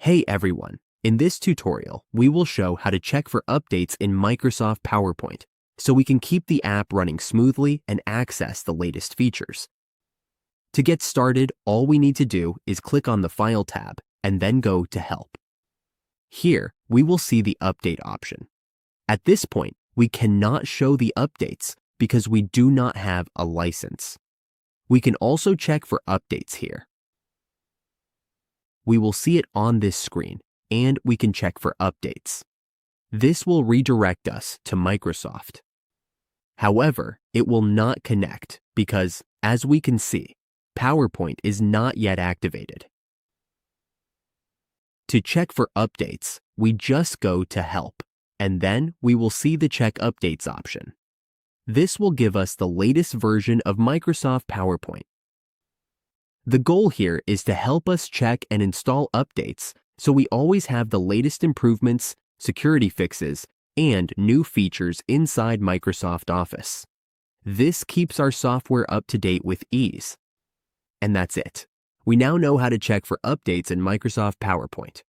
Hey everyone! In this tutorial, we will show how to check for updates in Microsoft PowerPoint so we can keep the app running smoothly and access the latest features. To get started, all we need to do is click on the File tab and then go to Help. Here, we will see the Update option. At this point, we cannot show the updates because we do not have a license. We can also check for updates here. We will see it on this screen, and we can check for updates. This will redirect us to Microsoft. However, it will not connect because, as we can see, PowerPoint is not yet activated. To check for updates, we just go to Help, and then we will see the Check Updates option. This will give us the latest version of Microsoft PowerPoint. The goal here is to help us check and install updates so we always have the latest improvements, security fixes, and new features inside Microsoft Office. This keeps our software up to date with ease. And that's it. We now know how to check for updates in Microsoft PowerPoint.